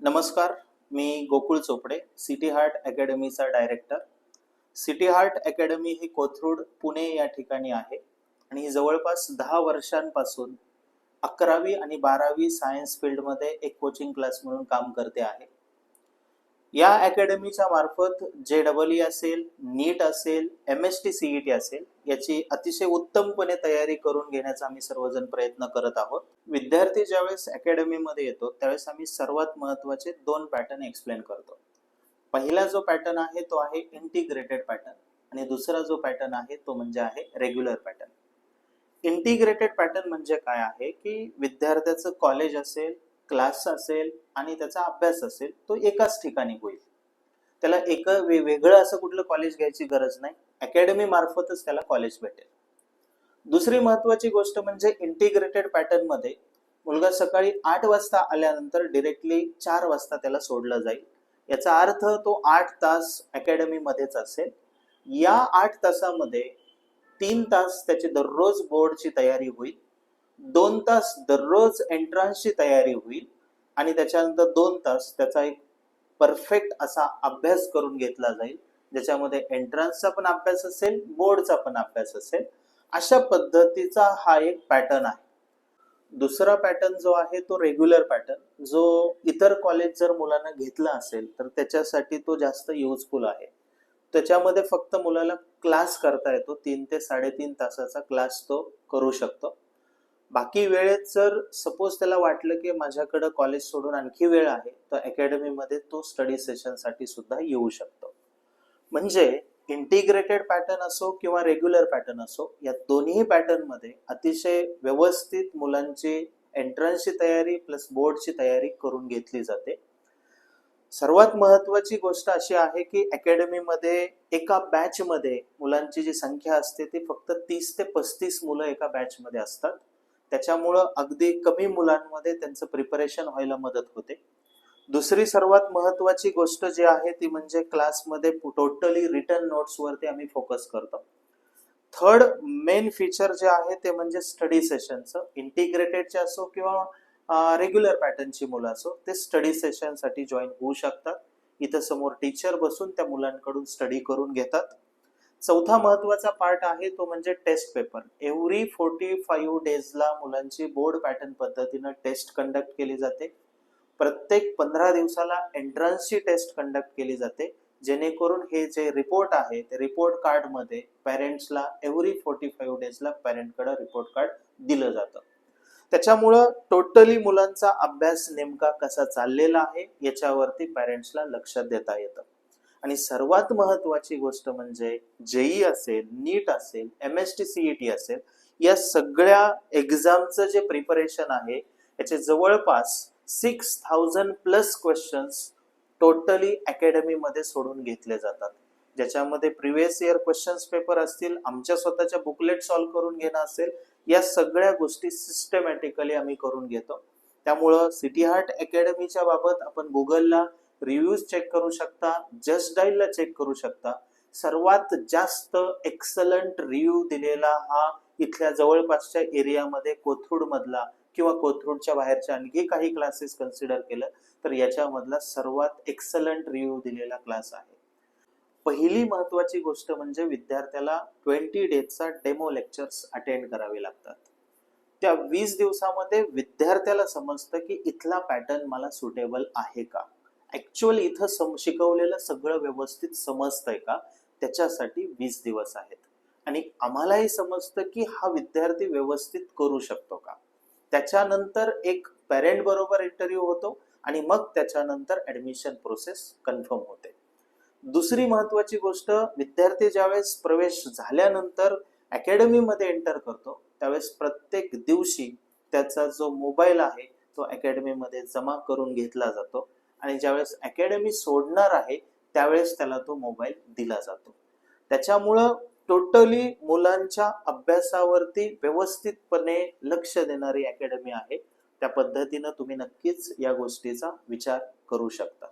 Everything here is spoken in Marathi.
नमस्कार, मी गोकुळ चोपडे, सिटी हार्ट अकॅडमीचा डायरेक्टर. सिटी हार्ट अकॅडमी ही कोथरूड, पुणे या ठिकाणी आहे आणि ही जवळपास 10 वर्षांपासून 11वी आणि 12वी सायन्स फील्डमध्ये एक कोचिंग क्लास म्हणून काम करते आहे. या अकॅडमीच्या मार्फत JEE असेल, नीट असेल, MST CET असेल, याची अतिशय उत्तमपणे तयारी करून घेण्याचा आम्ही सर्वजण प्रयत्न करत आहोत. विद्यार्थी ज्यावेळेस अकॅडमीमध्ये येतो त्यावेळेस आम्ही सर्वात महत्त्वाचे 2 पॅटर्न एक्सप्लेन करतो. पहिला जो पॅटर्न आहे तो आहे इंटिग्रेटेड पॅटर्न आणि दुसरा जो पॅटर्न आहे तो म्हणजे आहे रेग्युलर पॅटर्न. इंटिग्रेटेड पॅटर्न म्हणजे काय आहे की विद्यार्थ्याचं कॉलेज असेल, क्लास असेल आणि त्याचा अभ्यास असेल तो एकाच ठिकाणी होईल. त्याला एक वेगळं असं कुठलं कॉलेज घ्यायची गरज नाही, अकॅडमी मार्फतच त्याला कॉलेज भेटेल. दुसरी महत्वाची गोष्ट म्हणजे इंटिग्रेटेड पॅटर्न मध्ये मुलगा सकाळी 8 वाजता आल्यानंतर डायरेक्टली 4 वाजता त्याला सोडलं जाईल. याचा अर्थ तो 8 तास अकॅडमी मध्येच असेल. या 8 तासामध्ये 3 तास त्याची दररोज बोर्डची तयारी होईल, 2 तास दररोज एंट्रन्सची तयारी होईल आणि त्याच्यानंतर 2 तास त्याचा एक परफेक्ट असा अभ्यास करून घेतला जाईल, ज्याच्यामध्ये एंट्रन्सचा पण अभ्यास असेल, बोर्डचा पण अभ्यास असेल. अशा पद्धतीचा हा एक पॅटर्न आहे. दुसरा पॅटर्न जो आहे तो रेग्युलर पॅटर्न, जो इतर कॉलेज जर मुलांना घेतला असेल तर त्याच्यासाठी तो जास्त युजफुल आहे. त्याच्यामध्ये फक्त मुलाला क्लास करता येतो, 3 ते 3.5 तासाचा क्लास तो करू शकतो. बाकी वेळेत जर सपोज त्याला वाटलं की माझ्याकडे कॉलेज सोडून आणखी वेळ आहे तर अकॅडमीमध्ये तो स्टडी सेशनसाठी सुद्धा येऊ शकतो. म्हणजे इंटिग्रेटेड पॅटर्न असो किंवा रेग्युलर पॅटर्न असो, या दोन्ही पॅटर्न मध्ये अतिशय व्यवस्थित मुलांची एंट्रन्सची तयारी प्लस बोर्डची तयारी करून घेतली जाते. सर्वात महत्वाची गोष्ट अशी आहे की अकॅडमीमध्ये एका बॅच मध्ये मुलांची जी संख्या असते ती फक्त 30 ते 35 मुलं एका बॅच मध्ये असतात. त्याच्यामुळं अगदी कमी मुलांमध्ये त्यांचं प्रिपरेशन व्हायला मदत होते. दुसरी सर्वात महत्वाची गोष्ट जी आहे ती म्हणजे क्लासमध्ये टोटली रिटन नोट्स वरती आम्ही फोकस करतो. थर्ड मेन फीचर जे आहे ते म्हणजे स्टडी सेशनचं. इंटिग्रेटेडचे असो किंवा रेग्युलर पॅटर्नची मुलं असो, ते स्टडी सेशन साठी जॉईन होऊ शकतात. इथं समोर टीचर बसून त्या मुलांकडून स्टडी करून घेतात. चौथा महत्वाचा पार्ट आहे तो म्हणजे टेस्ट पेपर. एव्हरी 45 डेजला मुलांची बोर्ड पॅटर्न पद्धतीनं टेस्ट कंडक्ट केली जाते. प्रत्येक 15 दिवसाला एंट्रन्सची टेस्ट कंडक्ट केली जाते, जेणेकरून हे जे रिपोर्ट आहे ते रिपोर्ट कार्ड मध्ये पेरेंट्सला एव्हरी 45 डेजला पेरेंटकडे रिपोर्ट कार्ड दिलं जातं. त्याच्यामुळं टोटली मुलांचा अभ्यास नेमका कसा चाललेला आहे याच्यावरती पेरेंट्सला लक्ष देता येतं. आणि सर्वात महत्वाची गोष्ट म्हणजे JEE असेल, नीट असेल, MST CET असेल, या सगळ्या एक्झामचं जे प्रिपरेशन आहे याचे जवळपास 6000 प्लस क्वेश्चन्स टोटली अकॅडमी मध्ये सोडून घेतले जातात, ज्याच्यामध्ये प्रिव्हियस इयर क्वेश्चन्स पेपर असतील, आमच्या स्वतःच्या बुकलेट सॉल्व्ह करून घेणं असेल, या सगळ्या गोष्टी सिस्टमॅटिकली आम्ही करून घेतो. त्यामुळं सिटी हार्ट अकॅडमीच्या बाबत आपण गुगलला रिव्ह्यूज चेक करू शकता, जस्ट डायलला चेक करू शकता. सर्वात जास्त एक्सलंट रिव्ह्यू दिलेला हा इथल्या जवळपासच्या एरियामध्ये कोथरूड मधला किंवा कोथरूडच्या बाहेरच्या आणखी काही क्लासेस कन्सिडर केलं तर याच्यामधला सर्वात एक्सलंट रिव्ह्यू दिलेला क्लास आहे. पहिली महत्वाची गोष्ट म्हणजे विद्यार्थ्याला 20 डेजचा डेमो लेक्चर्स अटेंड करावे लागतात. त्या 20 दिवसामध्ये विद्यार्थ्याला समजतं की इथला पॅटर्न मला सुटेबल आहे का, ऍक्च्युअली इथं शिकवलेलं सगळं व्यवस्थित समजतंय का, त्याच्यासाठी 20 दिवस आहेत. आणि आम्हालाही समजतं की हा विद्यार्थी व्यवस्थित करू शकतो का. त्याच्यानंतर एक पेरेंट बरोबर इंटरव्ह्यू होतो आणि मग त्याच्यानंतर ऍडमिशन प्रोसेस कन्फर्म होते. दुसरी महत्वाची गोष्ट, विद्यार्थी ज्यावेळेस प्रवेश झाल्यानंतर अकॅडमी मध्ये एंटर करतो त्यावेळेस प्रत्येक दिवशी त्याचा जो मोबाईल आहे तो अकॅडमी मध्ये जमा करून घेतला जातो आणि ज्यावेळेस अकॅडमी सोडणार आहे त्यावेळेस त्याला तो मोबाईल दिला जातो. त्याच्यामुळं टोटली मुलांच्या अभ्यासावरती व्यवस्थितपणे लक्ष देणारी अकॅडमी आहे. त्या पद्धतीनं तुम्ही नक्कीच या गोष्टीचा विचार करू शकता.